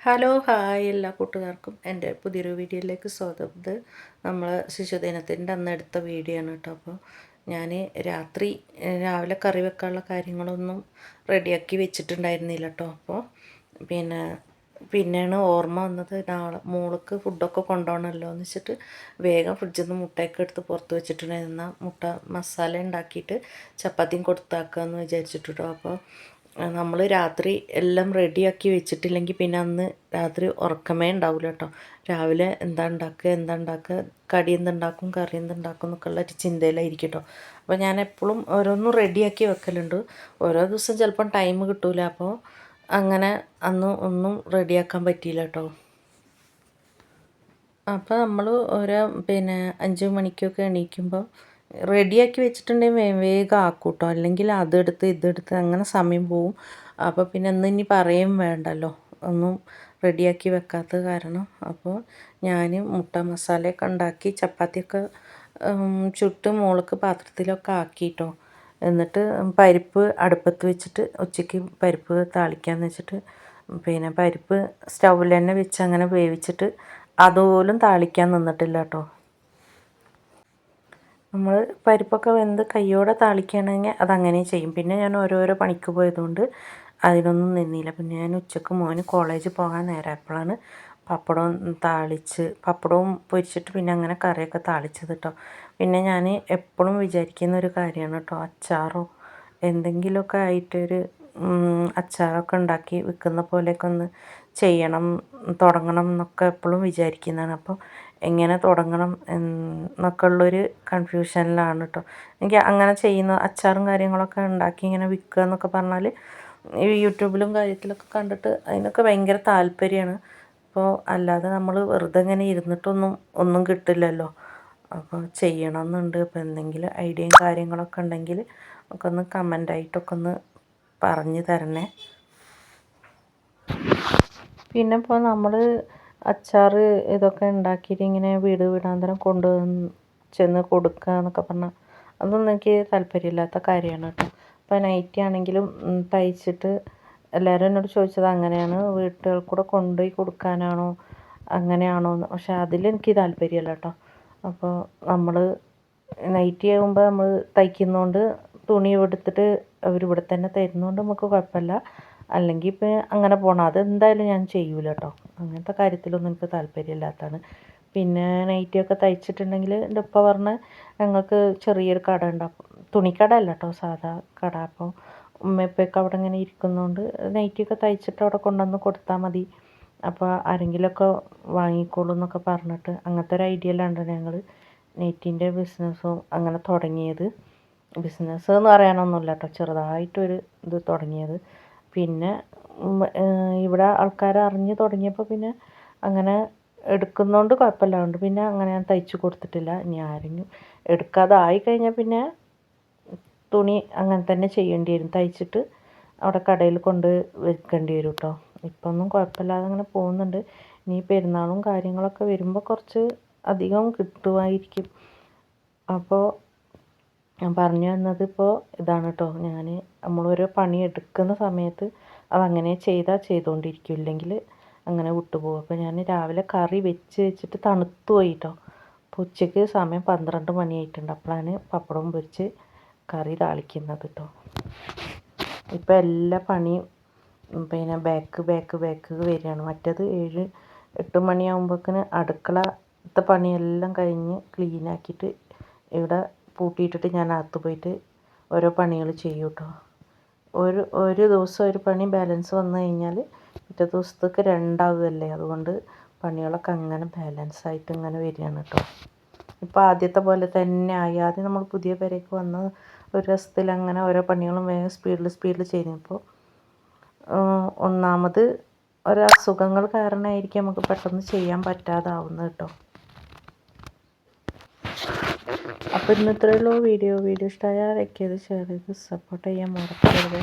Hello hi എല്ലാ കൂട്ടുകാർക്കും എൻ്റെ പുതിയൊരു വീഡിയോയിലേക്ക് സ്വാഗതം. ഇത് നമ്മൾ ശിശുദിനത്തിൻ്റെ അന്ന് എടുത്ത വീഡിയോ ആണ് കേട്ടോ. അപ്പോൾ ഞാൻ രാവിലെ കറി വെക്കാനുള്ള കാര്യങ്ങളൊന്നും റെഡിയാക്കി വെച്ചിട്ടുണ്ടായിരുന്നില്ല കേട്ടോ. അപ്പോൾ പിന്നെ പിന്നെയാണ് ഓർമ്മ വന്നത്, നാളെ മോൾക്ക് ഫുഡൊക്കെ കൊണ്ടുപോകണമല്ലോ എന്ന് വെച്ചിട്ട് വേഗം ഫ്രിഡ്ജിൽ നിന്ന് മുട്ടയൊക്കെ എടുത്ത് പുറത്ത് വെച്ചിട്ടുണ്ടായിരുന്ന മുട്ട മസാല ഉണ്ടാക്കിയിട്ട് ചപ്പാത്തിയും കൊടുത്താക്കാമെന്ന് വിചാരിച്ചിട്ടോ. അപ്പോൾ നമ്മൾ രാത്രി എല്ലാം റെഡിയാക്കി വെച്ചിട്ടില്ലെങ്കിൽ പിന്നെ അന്ന് രാത്രി ഉറക്കമേ ഉണ്ടാവില്ല കേട്ടോ. രാവിലെ എന്താ ഉണ്ടാക്കുക, കടി എന്തുണ്ടാക്കും, കറി എന്തുണ്ടാക്കും എന്നൊക്കെയുള്ള ഒരു ചിന്തയിലായിരിക്കും കേട്ടോ. അപ്പോൾ ഞാൻ എപ്പോഴും ഓരോന്നും റെഡിയാക്കി വെക്കലുണ്ട്. ഓരോ ദിവസം ചിലപ്പം ടൈം കിട്ടൂല, അപ്പോൾ അങ്ങനെ അന്ന് ഒന്നും റെഡിയാക്കാൻ പറ്റിയില്ല കേട്ടോ. അപ്പോൾ നമ്മൾ ഓരോ 5 മണിക്കൊക്കെ എണീക്കുമ്പോൾ റെഡിയാക്കി വെച്ചിട്ടുണ്ടെങ്കിൽ വേഗം ആക്കും കേട്ടോ. അല്ലെങ്കിൽ അതെടുത്ത് ഇതെടുത്ത് അങ്ങനെ സമയം പോവും. അപ്പോൾ പിന്നെ ഇനി പറയും വേണ്ടല്ലോ, ഒന്നും റെഡിയാക്കി വെക്കാത്ത കാരണം. അപ്പോൾ ഞാൻ മുട്ട മസാലയൊക്കെ ഉണ്ടാക്കി ചപ്പാത്തിയൊക്കെ ചുട്ട് മോൾക്ക് പാത്രത്തിലൊക്കെ ആക്കിയിട്ടോ. എന്നിട്ട് പരിപ്പ് അടുപ്പത്ത് വെച്ചിട്ട് ഉച്ചയ്ക്ക് പരിപ്പ് താളിക്കാമെന്ന് വെച്ചിട്ട് പരിപ്പ് സ്റ്റൗവിൽ തന്നെ വെച്ച് അങ്ങനെ വേവിച്ചിട്ട് അതുപോലും താളിക്കാൻ നിന്നിട്ടില്ല കേട്ടോ. നമ്മൾ പരിപ്പൊക്കെ വെന്ത് കയ്യോടെ താളിക്കുകയാണെങ്കിൽ അതങ്ങനെ ചെയ്യും. പിന്നെ ഞാൻ ഓരോരോ പണിക്ക് പോയതുകൊണ്ട് അതിനൊന്നും നിന്നില്ല. പിന്നെ ഞാൻ ഉച്ചക്ക് മോന് കോളേജിൽ പോകാൻ നേരമായപ്പോഴാണ് പപ്പടവും പൊരിച്ചിട്ട് പിന്നെ അങ്ങനെ കറിയൊക്കെ താളിച്ചത് കേട്ടോ. പിന്നെ ഞാൻ എപ്പോഴും വിചാരിക്കുന്ന ഒരു കാര്യമാണ് കേട്ടോ, അച്ചാറോ എന്തെങ്കിലുമൊക്കെ ആയിട്ടൊരു അച്ചാറൊക്കെ ഉണ്ടാക്കി വിൽക്കുന്ന പോലെയൊക്കെ ഒന്ന് തുടങ്ങണം എന്നൊക്കെ എപ്പോഴും വിചാരിക്കുന്നതാണ്. അപ്പോൾ എങ്ങനെ തുടങ്ങണം എന്നൊക്കെ ഉള്ളൊരു കൺഫ്യൂഷനിലാണ് കേട്ടോ. എനിക്ക് അങ്ങനെ ചെയ്യുന്ന അച്ചാറും കാര്യങ്ങളൊക്കെ ഉണ്ടാക്കി ഇങ്ങനെ വിൽക്കുക എന്നൊക്കെ പറഞ്ഞാൽ ഈ യൂട്യൂബിലും കാര്യത്തിലൊക്കെ കണ്ടിട്ട് അതിനൊക്കെ ഭയങ്കര താല്പര്യമാണ്. അപ്പോൾ അല്ലാതെ നമ്മൾ വെറുതെ ഇങ്ങനെ ഒന്നും കിട്ടില്ലല്ലോ. അപ്പോൾ ചെയ്യണമെന്നുണ്ട്. അപ്പോൾ എന്തെങ്കിലും ഐഡിയയും കാര്യങ്ങളൊക്കെ ഉണ്ടെങ്കിൽ ഒക്കെ ഒന്ന് കമൻ്റായിട്ടൊക്കെ ഒന്ന് പറഞ്ഞു തരണേ. പിന്നെ ഇപ്പോൾ നമ്മൾ അച്ചാർ ഇതൊക്കെ ഉണ്ടാക്കിയിട്ട് ഇങ്ങനെ വീടാന്തരം ചെന്ന് കൊടുക്കുക എന്നൊക്കെ പറഞ്ഞാൽ അതൊന്നും എനിക്ക് താല്പര്യമില്ലാത്ത കാര്യമാണ് കേട്ടോ. ഇപ്പോൾ നൈറ്റി ആണെങ്കിലും തയ്ച്ചിട്ട് എല്ലാവരും എന്നോട് ചോദിച്ചത് അങ്ങനെയാണ്, വീട്ടുകൾ കൂടെ കൊണ്ടുപോയി കൊടുക്കാനാണോ അങ്ങനെയാണോ എന്ന്. പക്ഷേ അതിലെനിക്ക് താല്പര്യമില്ല കേട്ടോ. അപ്പോൾ നമ്മൾ നൈറ്റി ആകുമ്പോൾ നമ്മൾ തയ്ക്കുന്നതുകൊണ്ട് തുണി എടുത്തിട്ട് അവരിവിടെ തന്നെ തരുന്നതുകൊണ്ട് നമുക്ക് കുഴപ്പമില്ല. അല്ലെങ്കിൽ ഇപ്പോൾ അങ്ങനെ പോകണം, അതെന്തായാലും ഞാൻ ചെയ്യൂല കേട്ടോ. അങ്ങനത്തെ കാര്യത്തിലൊന്നും എനിക്ക് താല്പര്യമില്ലാത്തതാണ്. പിന്നെ നൈറ്റിയൊക്കെ തയ്ച്ചിട്ടുണ്ടെങ്കിൽ എൻ്റെ ഉപ്പ പറഞ്ഞ് ഞങ്ങൾക്ക് ചെറിയൊരു കട ഉണ്ടാക്കും, തുണിക്കട അല്ല കേട്ടോ, സാധാ കട. അപ്പോൾ ഉമ്മയപ്പൊക്കെ അവിടെ ഇങ്ങനെ ഇരിക്കുന്നതുകൊണ്ട് നൈറ്റിയൊക്കെ തയ്ച്ചിട്ട് അവിടെ കൊണ്ടുവന്ന് കൊടുത്താൽ മതി, അപ്പോൾ ആരെങ്കിലുമൊക്കെ വാങ്ങിക്കോളൂ എന്നൊക്കെ പറഞ്ഞിട്ട് അങ്ങനത്തെ ഒരു ഐഡിയയിലാണ് ഞങ്ങൾ നെറ്റിൻ്റെ ബിസിനസ്സും അങ്ങനെ തുടങ്ങിയത്. ബിസിനസ് എന്ന് പറയാനൊന്നുമില്ല കേട്ടോ, ചെറുതായിട്ടൊരു ഇത് തുടങ്ങിയത്. പിന്നെ ഇവിടെ ആൾക്കാർ അറിഞ്ഞ് തുടങ്ങിയപ്പോൾ പിന്നെ അങ്ങനെ എടുക്കുന്നതുകൊണ്ട് കുഴപ്പമില്ലാണ്ട് പിന്നെ അങ്ങനെ ഞാൻ തയ്ച്ച് കൊടുത്തിട്ടില്ല. ഇനി ആരെങ്കിലും എടുക്കാതെ ആയിക്കഴിഞ്ഞാൽ പിന്നെ തുണി അങ്ങനെ തന്നെ ചെയ്യേണ്ടി വരും, തയ്ച്ചിട്ട് അവിടെ കടയിൽ കൊണ്ട് വെക്കേണ്ടി വരും കേട്ടോ. ഇപ്പം ഒന്നും കുഴപ്പമില്ലാതെ അങ്ങനെ പോകുന്നുണ്ട്. ഇനി പെരുന്നാളും കാര്യങ്ങളൊക്കെ വരുമ്പോൾ കുറച്ച് അധികം കിട്ടുമായിരിക്കും. അപ്പോൾ ഞാൻ പറഞ്ഞു വന്നത് ഇപ്പോൾ ഇതാണ് കേട്ടോ. നമ്മളോരോ പണി എടുക്കുന്ന സമയത്ത് അതങ്ങനെ ചെയ്തുകൊണ്ടിരിക്കും, ഇല്ലെങ്കിൽ അങ്ങനെ വിട്ടുപോകും. അപ്പോൾ ഞാൻ രാവിലെ കറി വെച്ചിട്ട് തണുത്തു പോയി കേട്ടോ. അപ്പോൾ ഉച്ചയ്ക്ക് സമയം 12 മണിയായിട്ടുണ്ട്. അപ്പോഴാണ് പപ്പടവും പൊരിച്ച് കറി താളിക്കുന്നത് കേട്ടോ. ഇപ്പോൾ എല്ലാ പണിയും ബാക്ക് വരികയാണ്. മറ്റേത് 7-8 മണിയാകുമ്പോഴേക്കിന് അടുക്കളത്തെ പണിയെല്ലാം കഴിഞ്ഞ് ക്ലീനാക്കിയിട്ട് ഇവിടെ പൂട്ടിയിട്ടിട്ട് ഞാൻ അകത്ത് പോയിട്ട് ഓരോ പണികൾ ചെയ്യും കേട്ടോ. ഒരു ദിവസം ഒരു പണി ബാലൻസ് വന്നു കഴിഞ്ഞാൽ പിറ്റേ ദിവസത്തേക്ക് 2 ആവുകയല്ലേ. അതുകൊണ്ട് പണികളൊക്കെ അങ്ങനെ ബാലൻസായിട്ട് ഇങ്ങനെ വരികയാണ് കേട്ടോ. ഇപ്പോൾ ആദ്യത്തെ പോലെ തന്നെ ആയി. ആദ്യം നമ്മൾ പുതിയ പേരേക്ക് വന്ന ഒരു ദിവസത്തിൽ അങ്ങനെ ഓരോ പണികളും വേഗം സ്പീഡിൽ ചെയ്യുമ്പോൾ ഒന്നാമത് അസുഖങ്ങൾ കാരണമായിരിക്കും നമുക്ക് പെട്ടെന്ന് ചെയ്യാൻ പറ്റാതാവുന്നത് കേട്ടോ. അപ്പോൾ ഇന്ന് ഇത്രയേ ഉള്ളൂ വീഡിയോ ഇഷ്ടമായാൽ ലൈക്ക് ചെയ്ത് ഷെയർ ചെയ്ത് സപ്പോർട്ട് ചെയ്യാൻ മറക്കരുത്.